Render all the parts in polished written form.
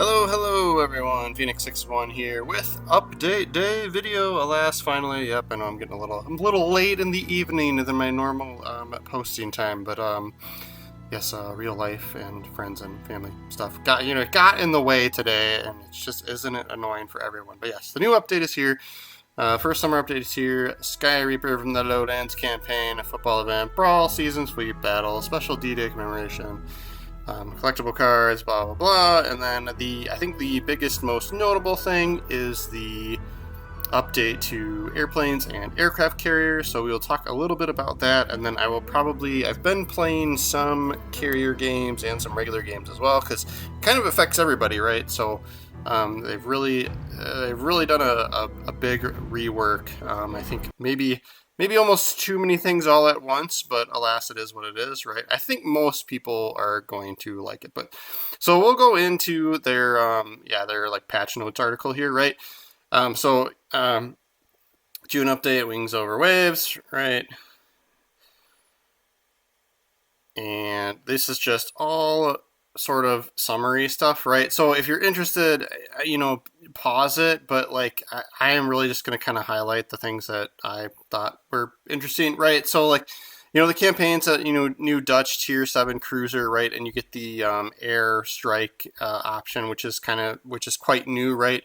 Hello everyone, Phoenix61 here with update day video. Alas, finally, yep, I know I'm a little late in the evening than my normal posting time, but yes, real life and friends and family stuff got in the way today, and it's just isn't it annoying for everyone? But yes, the new update is here. First summer update is here. Sky Reaper from the Lowlands campaign, a football event, brawl, season sweep, battle, special D-Day commemoration. Collectible cards, blah blah blah, and then I think the biggest, most notable thing is the update to airplanes and aircraft carriers. So we'll talk a little bit about that, and then I've been playing some carrier games and some regular games as well, because it kind of affects everybody, right? So they've really done a big rework. I think maybe almost too many things all at once, but alas, it is what it is, right? I think most people are going to like it, but so we'll go into their like patch notes article here, right? June update, Wings Over Waves, right? And this is just all sort of summary stuff, right? So if you're interested, pause it, but like I am really just going to kind of highlight the things that I thought were interesting, right? So like, the campaign's a new Dutch Tier 7 cruiser, right? And you get the air strike option, which is quite new, right?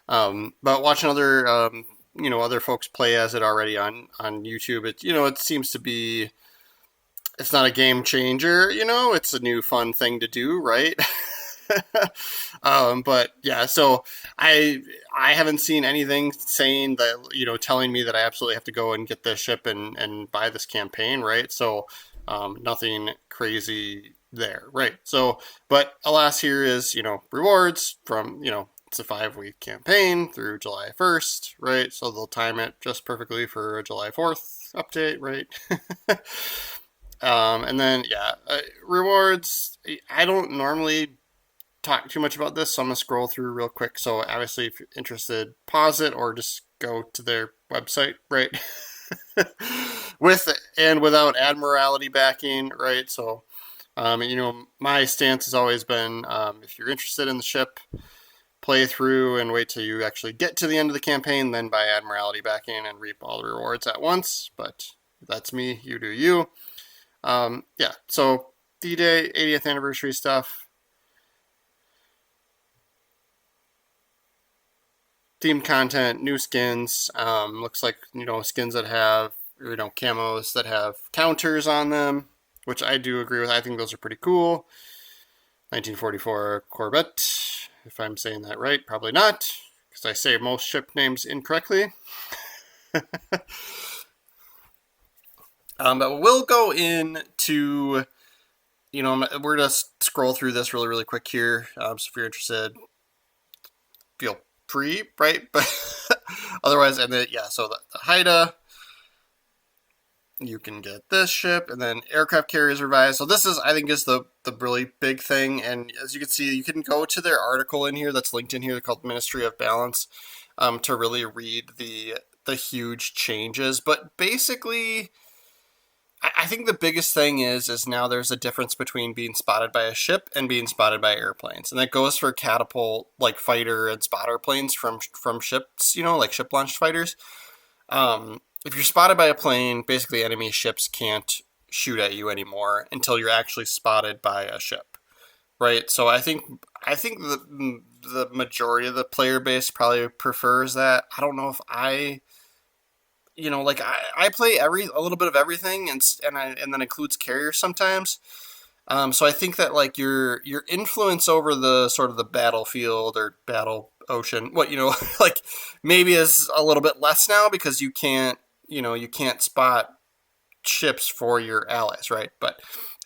But watching other folks play as it already on YouTube, it seems to be, it's not a game changer, it's a new fun thing to do, right? But yeah, so I haven't seen anything saying that, telling me that I absolutely have to go and get this ship and buy this campaign, right? So nothing crazy there, right? So, but alas, here is, rewards from, it's a 5-week campaign through July 1st, right? So they'll time it just perfectly for a July 4th update, right? And then, rewards. I don't normally talk too much about this, so I'm going to scroll through real quick. So obviously, if you're interested, pause it or just go to their website, right? With and without Admiralty backing, right? So, my stance has always been, if you're interested in the ship, play through and wait till you actually get to the end of the campaign, then buy Admiralty backing and reap all the rewards at once. But that's me, you do you. So D-Day, 80th anniversary stuff. Themed content, new skins. Looks like, skins that have, camos that have counters on them, which I do agree with. I think those are pretty cool. 1944 Corvette, if I'm saying that right. Probably not, because I say most ship names incorrectly. But we'll go into, we're going to scroll through this really, really quick here. So if you're interested, feel free, right? But otherwise, and then, so the Haida, you can get this ship, and then aircraft carriers revised. So this is, I think, is the really big thing. And as you can see, you can go to their article in here that's linked in here called Ministry of Balance to really read the huge changes. But basically, I think the biggest thing is now there's a difference between being spotted by a ship and being spotted by airplanes. And that goes for catapult, like fighter and spotter planes from ships, like ship-launched fighters. If you're spotted by a plane, basically enemy ships can't shoot at you anymore until you're actually spotted by a ship, right? So I think the majority of the player base probably prefers that. I don't know if I play a little bit of everything, and then includes carriers sometimes. So I think that like your influence over the sort of the battlefield or battle ocean, like maybe is a little bit less now because you can't spot ships for your allies, right? But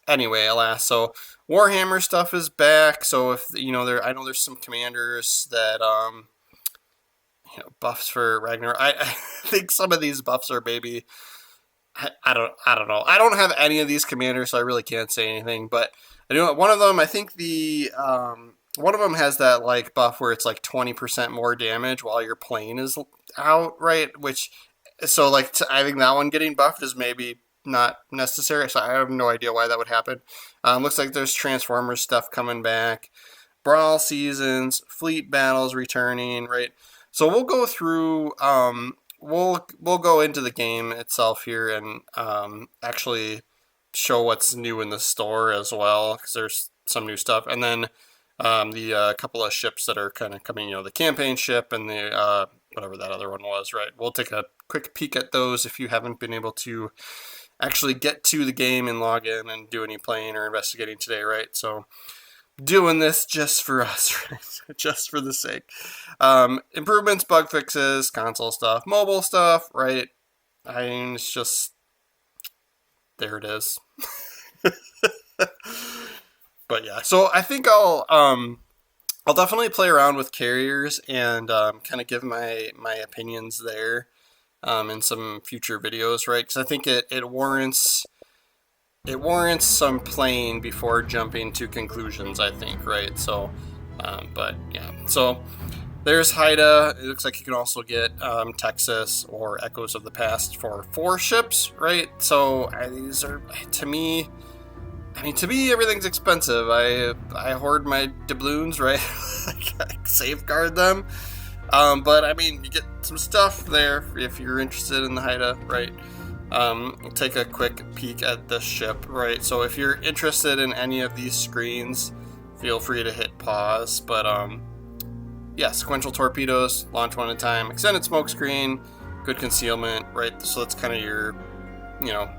anyway, alas, so Warhammer stuff is back. So if I know there's some commanders that buffs for Ragnar. I think some of these buffs are maybe, I don't know. I don't have any of these commanders, so I really can't say anything. But I know one of them. I think one of them has that like buff where it's like 20% more damage while your plane is out, right? I think that one getting buffed is maybe not necessary. So I have no idea why that would happen. Looks like there's Transformers stuff coming back. Brawl Seasons, Fleet Battles returning, right? So we'll go through, we'll go into the game itself here and actually show what's new in the store as well, because there's some new stuff. And then the couple of ships that are kind of coming, the campaign ship and the whatever that other one was, right? We'll take a quick peek at those if you haven't been able to actually get to the game and log in and do any playing or investigating today, right? So doing this just for us, right? Just for the sake. Improvements, bug fixes, console stuff, mobile stuff, right? I mean, it's just, there it is. But yeah, so I think I'll definitely play around with carriers and kind of give my opinions there in some future videos, right? Because I think it warrants some playing before jumping to conclusions, I think, right? So, but yeah, so there's Haida. It looks like you can also get Texas or Echoes of the Past for 4 ships, right? So these are, to me, everything's expensive. I hoard my doubloons, right? I safeguard them. But I mean, you get some stuff there if you're interested in the Haida, right? Take a quick peek at this ship, right? So if you're interested in any of these screens, feel free to hit pause. But yeah, sequential torpedoes, launch one at a time, extended smoke screen, good concealment, right? So that's kind of your,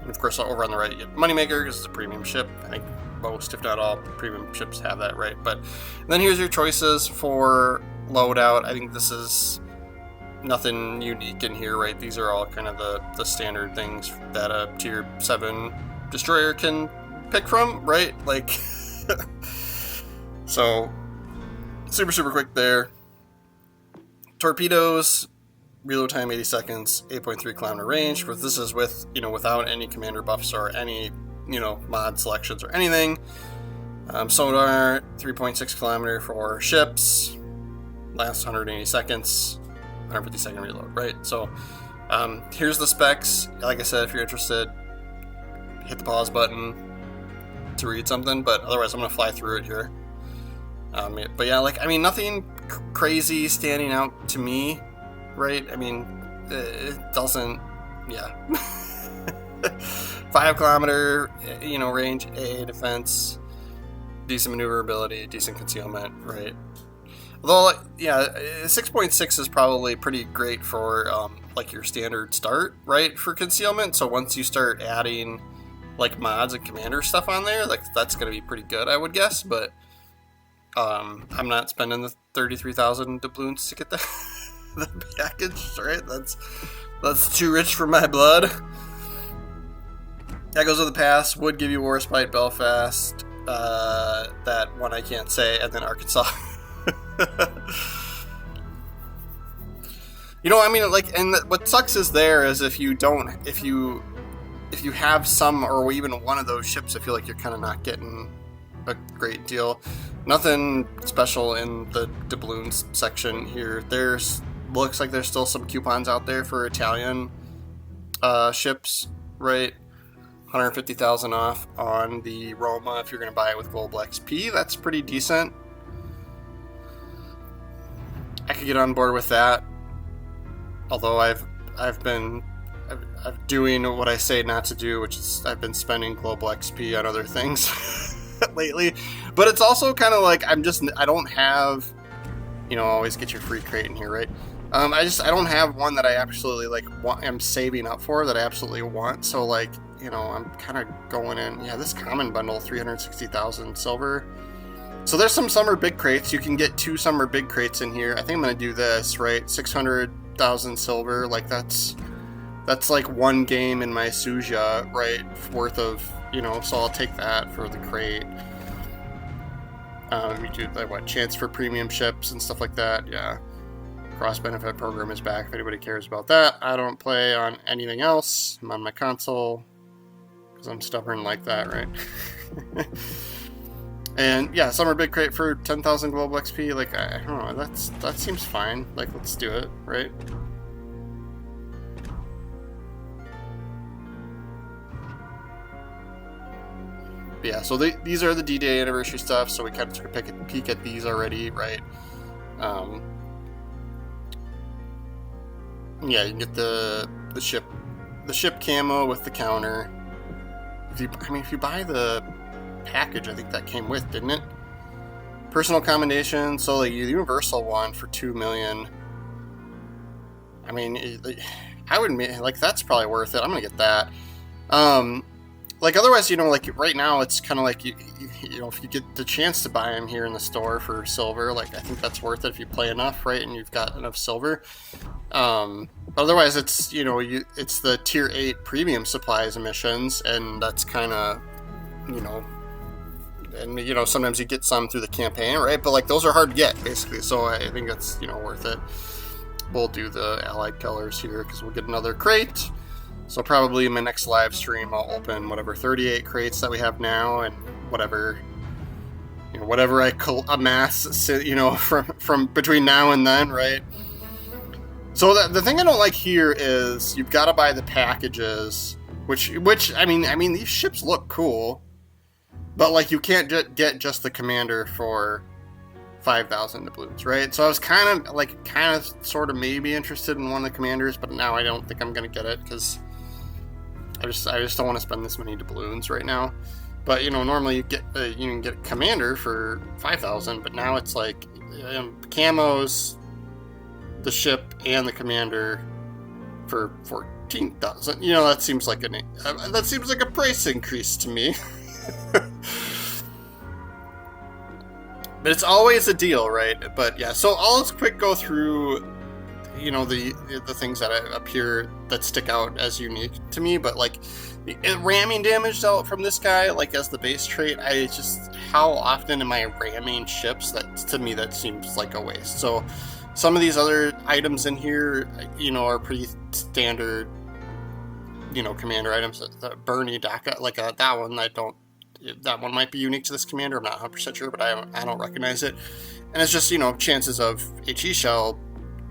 of course over on the right you get Moneymaker because it's a premium ship. I think most, if not all, premium ships have that, right? But then here's your choices for loadout. I think this is nothing unique in here, right? These are all kind of the standard things that a tier 7 destroyer can pick from, right? Like, so super quick there. Torpedoes, reload time 80 seconds, 8.3 kilometer range. This is with, without any commander buffs or any, mod selections or anything. Sonar, 3.6 kilometer for ships, lasts 180 seconds. 150 second reload, right? So here's the specs. Like I said, if you're interested, hit the pause button to read something, but otherwise I'm gonna fly through it here. But yeah, nothing crazy standing out to me, right? I mean, it doesn't, yeah. 5 kilometer, range, A defense, decent maneuverability, decent concealment, right? Although, yeah, 6.6 is probably pretty great for, your standard start, right, for concealment. So once you start adding, mods and commander stuff on there, that's going to be pretty good, I would guess. But I'm not spending the 33,000 doubloons to get the package, right? That's too rich for my blood. Echoes of the Past would give you Warspite, Belfast, that one I can't say, and then Arkansas. And what sucks is if you have some or even one of those ships, I feel like you're kind of not getting a great deal. Nothing special in the doubloons section here. Looks like there's still some coupons out there for Italian ships, right? 150,000 off on the Roma if you're going to buy it with Global XP. That's pretty decent. I could get on board with that. Although I've been doing what I say not to do, which is I've been spending Global XP on other things lately. But it's also kind of like I don't have, always get your free crate in here, right? I don't have one that I absolutely I'm saving up for that I absolutely want. So I'm kind of going in. Yeah, this common bundle, 360,000 silver. So there's some summer big crates. You can get 2 summer big crates in here. I think I'm gonna do this, right? 600,000 silver. That's like one game in my Suja, right? Worth of, so I'll take that for the crate. We do chance for premium ships and stuff like that. Yeah. Cross benefit program is back if anybody cares about that. I don't play on anything else. I'm on my console because I'm stubborn like that, right? And yeah, summer big crate for 10,000 global XP. I don't know. That seems fine. Let's do it, right? But yeah, so these are the D-Day anniversary stuff, so we kind of took a peek at these already, right? Yeah, you can get the ship camo with the counter. If you buy the package, I think that came with, didn't it? Personal commendation, so the universal one for 2 million. I mean, I would like, that's probably worth it. I'm gonna get that. Like, otherwise, like right now, it's kind of like you know, if you get the chance to buy them here in the store for silver, like, I think that's worth it if you play enough, right? And you've got enough silver. Otherwise, it's, it's the tier 8 premium supplies missions, and that's kind of, and sometimes you get some through the campaign, right? But like, those are hard to get, basically. So I think that's worth it. We'll do the allied colors here because we'll get another crate. So probably in my next live stream, I'll open whatever 38 crates that we have now, and whatever I amass, from between now and then, right? So the thing I don't like here is you've got to buy the packages, which I mean these ships look cool, but like, you can't get just the commander for 5,000 doubloons, right? So I was kind of sort of maybe interested in one of the commanders, but now I don't think I'm gonna get it because I just don't want to spend this many doubloons right now. But normally you can get a commander for 5,000, but now it's like camos, the ship, and the commander for 14,000. That seems like a price increase to me. But it's always a deal, right? But yeah, so I'll just quick go through the things that appear that stick out as unique to me. But like, ramming damage dealt from this guy, like, as the base trait, how often am I ramming ships? That, to me, that seems like a waste. So some of these other items in here, are pretty standard, commander items. The Bernie DACA, like that one, that one might be unique to this commander. I'm not 100% sure, but I don't recognize it. And it's just, chances of HE shell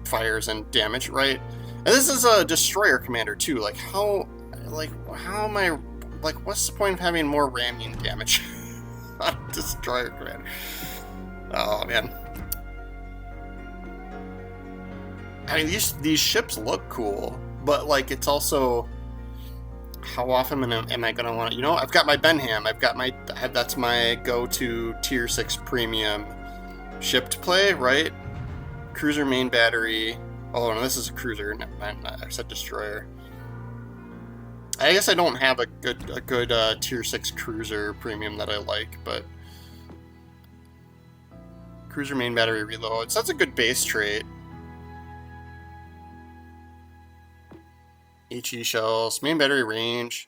fires and damage, right? And this is a destroyer commander too. Like, how am I, like, what's the point of having more ramming damage on a destroyer commander? Oh man. I mean, these ships look cool, but like, it's also, how often am I gonna want to, I've got my Benham, that's my go-to tier 6 premium ship to play, right? Cruiser main battery. Oh no, this is a cruiser. I said destroyer. I guess I don't have a good tier 6 cruiser premium that I like, but cruiser main battery reload. So that's a good base trait. HE shells, main battery range.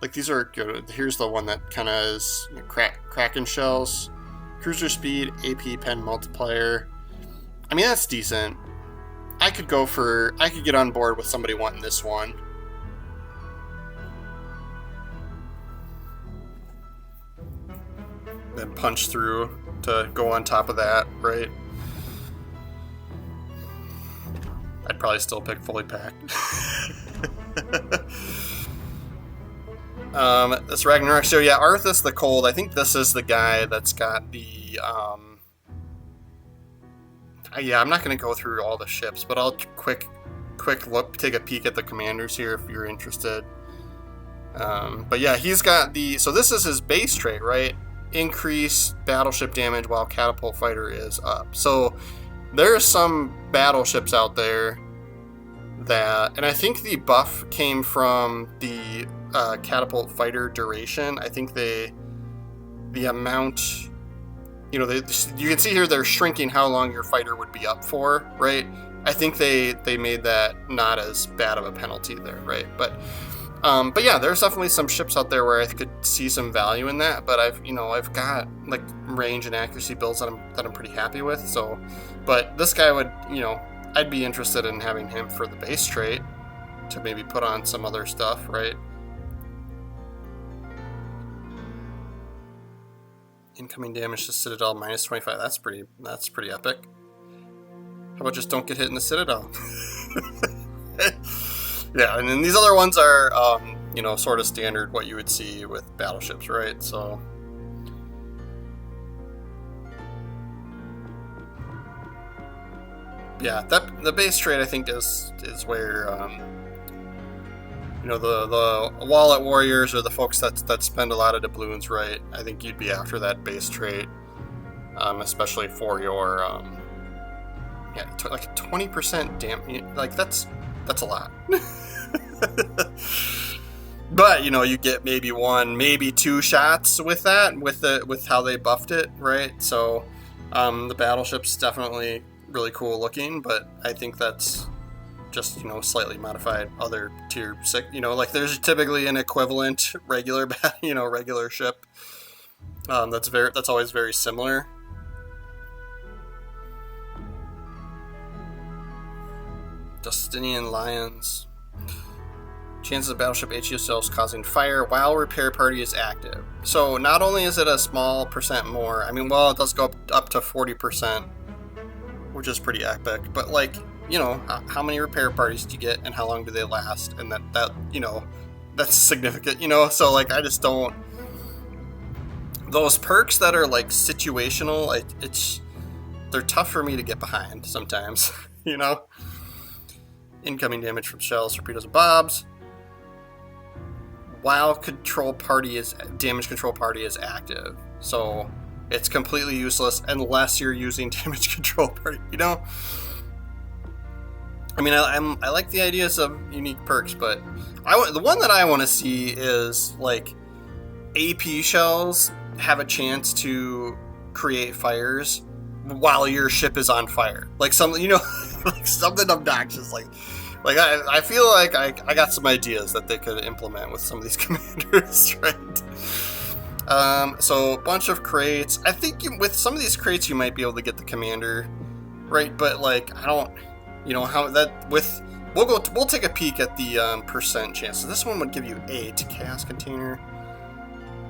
Like, these are good. Here's the one that kind of is Kraken shells. Cruiser speed, AP pen multiplier. I mean, that's decent. I could get on board with somebody wanting this one. Then punch through to go on top of that, right? I'd probably still pick fully packed. This Ragnarok. So yeah, Arthas the Cold. I think this is the guy that's got the. Yeah, I'm not going to go through all the ships, but I'll quick look, take a peek at the commanders here if you're interested. But yeah, he's got the. So this is his base trait, right? Increase battleship damage while catapult fighter is up. So there's some battleships out there that, and I think the buff came from the catapult fighter duration. I think the amount, you can see here they're shrinking how long your fighter would be up for, right? I think they made that not as bad of a penalty there, right? But yeah, there's definitely some ships out there where I could see some value in that. But I've got like range and accuracy builds that I'm pretty happy with. So, but this guy would, I'd be interested in having him for the base trait to maybe put on some other stuff, right? Incoming damage to Citadel minus 25. That's pretty epic. How about just don't get hit in the Citadel? Yeah, and then these other ones are you know, sort of standard what you would see with battleships, right? So yeah, the base trade I think is where you know, the wallet warriors or the folks that spend a lot of doubloons, right? I think you'd be after that base trait, especially for your yeah, like a 20% like that's a lot. But you know, you get maybe one, maybe two shots with that, with how they buffed it, right? So the battleship's definitely really cool looking, but I think that's just, you know, slightly modified other tier 6. You know, like there's typically an equivalent regular you know, regular ship that's always very similar. Justinian Lions. Chances of battleship HE cells causing fire while repair party is active. So not only is it a small percent more, I mean, well, it does go up to 40%, which is pretty epic, but like, you know, how many repair parties do you get and how long do they last? And that you know, that's significant, you know? So like, I just don't, those perks that are like situational, like they're tough for me to get behind sometimes, you know? Incoming damage from shells, torpedoes, and bombs. While damage control party is active. So it's completely useless unless you're using damage control party, you know? I mean, I like the ideas of unique perks, but the one that I want to see is like AP shells have a chance to create fires while your ship is on fire. Like something, you know, like something obnoxious. Like I feel like I got some ideas that they could implement with some of these commanders, right? So a bunch of crates. I think with some of these crates you might be able to get the commander, right? But like I don't, you know, how that with we'll take a peek at the percent chance. So this one would give you 8 chaos container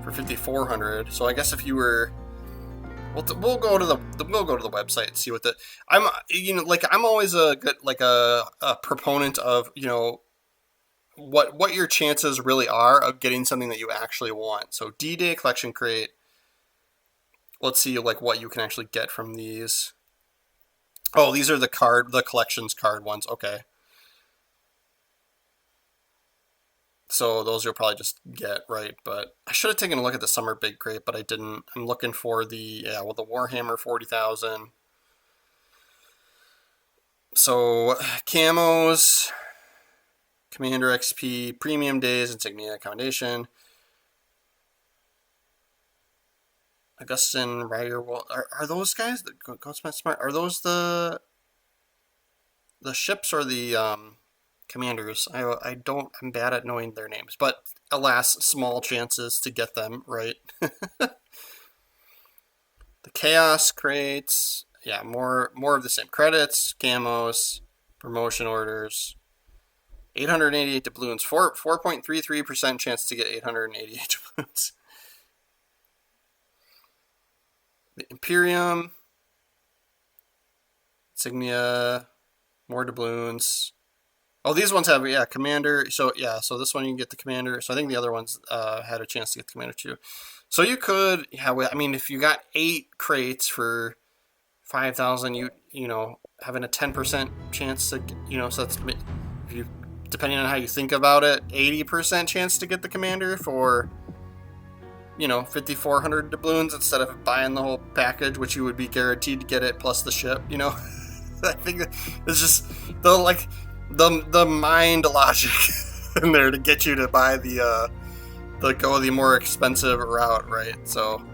for 5,400. So I guess if you were, we'll go to the website and see what I'm always a good a proponent of, you know, what your chances really are of getting something that you actually want. So D-Day collection crate. Let's see like what you can actually get from these. Oh, these are the collections card ones. Okay. So those you'll probably just get, right? But I should have taken a look at the summer big crate, but I didn't. I'm looking for the the Warhammer 40,000. So camos, Commander XP, Premium Days, Insignia, Commendation. Augustin, Ryder, are those guys? Goldsmith Smart, are those the ships or the commanders? I'm bad at knowing their names, but alas, small chances to get them, right? The Chaos crates, yeah, more of the same. Credits, camos, promotion orders. 888 doubloons, 4.33% chance to get 888 doubloons. The Imperium, Insignia, more doubloons. Oh, these ones have, yeah, commander. So yeah, so this one you can get the commander. So I think the other ones had a chance to get the commander too. So you could, yeah, I mean, if you got 8 crates for 5,000, you know, having a 10% chance to, you know, so that's, if you, depending on how you think about it, 80% chance to get the commander for, you know, 5,400 doubloons instead of buying the whole package, which you would be guaranteed to get it plus the ship, you know. I think it's just the mind logic in there to get you to buy the more expensive route, right? So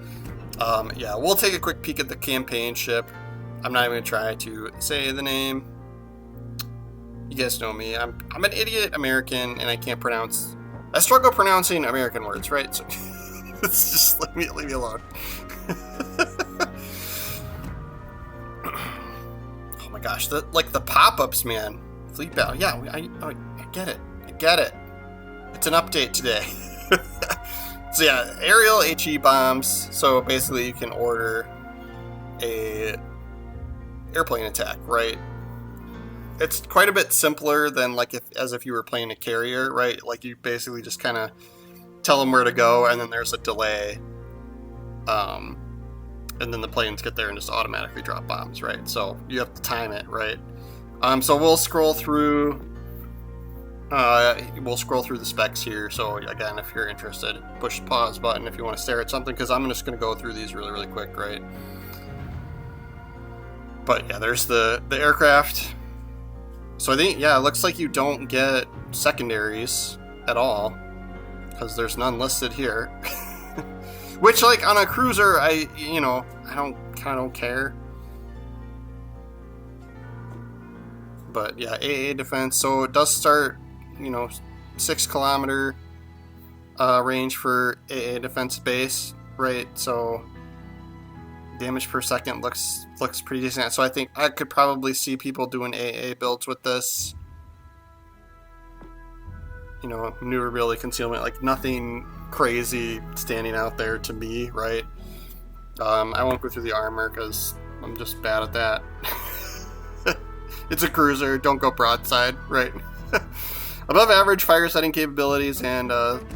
yeah, we'll take a quick peek at the campaign ship. I'm not even gonna try to say the name. You guys know me. I'm an idiot American, and I struggle pronouncing American words, right? So it's just leave me alone. Oh my gosh, the pop-ups, man. Fleet battle. Yeah, I get it. I get it. It's an update today. So yeah, aerial HE bombs. So basically you can order a airplane attack, right? it's quite a bit simpler than like as if you were playing a carrier, right? Like you basically just kind of tell them where to go, and then there's a delay, and then the planes get there and just automatically drop bombs, right? So you have to time it, right? So we'll scroll through. We'll scroll through the specs here. So again, if you're interested, push the pause button if you want to stare at something, because I'm just going to go through these really quick, right? But yeah, there's the aircraft. So I think, yeah, it looks like you don't get secondaries at all, because there's none listed here. Which, like, on a cruiser, I don't care. But yeah, AA defense. So it does start, 6 kilometer range for AA defense base, right? So damage per second looks pretty decent. So I think I could probably see people doing AA builds with this. Maneuverability, concealment, like nothing crazy standing out there to me, right? I won't go through the armor because I'm just bad at that. It's a cruiser, don't go broadside, right? Above average fire setting capabilities, and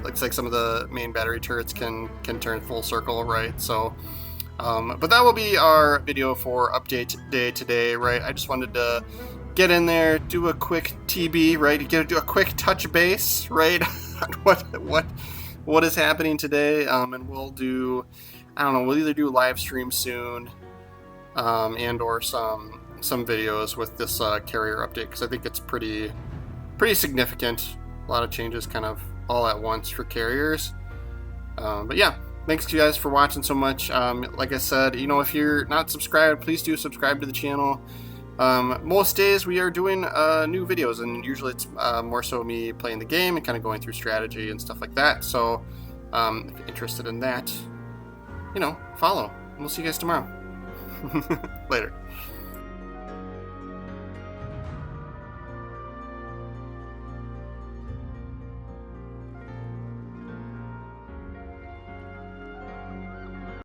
looks like some of the main battery turrets can turn full circle, right? So, but that will be our video for update day today, right? I just wanted to get in there, do a quick TB, right? Do a quick touch base, right? on what is happening today, and we'll do, I don't know, we'll either do a live stream soon, and or some videos with this carrier update, because I think it's pretty significant. A lot of changes kind of all at once for carriers. But yeah, thanks you guys for watching so much. Like I said, if you're not subscribed, please do subscribe to the channel. Most days we are doing new videos, and usually it's more so me playing the game and kind of going through strategy and stuff like that. So if you're interested in that, follow. We'll see you guys tomorrow. Later.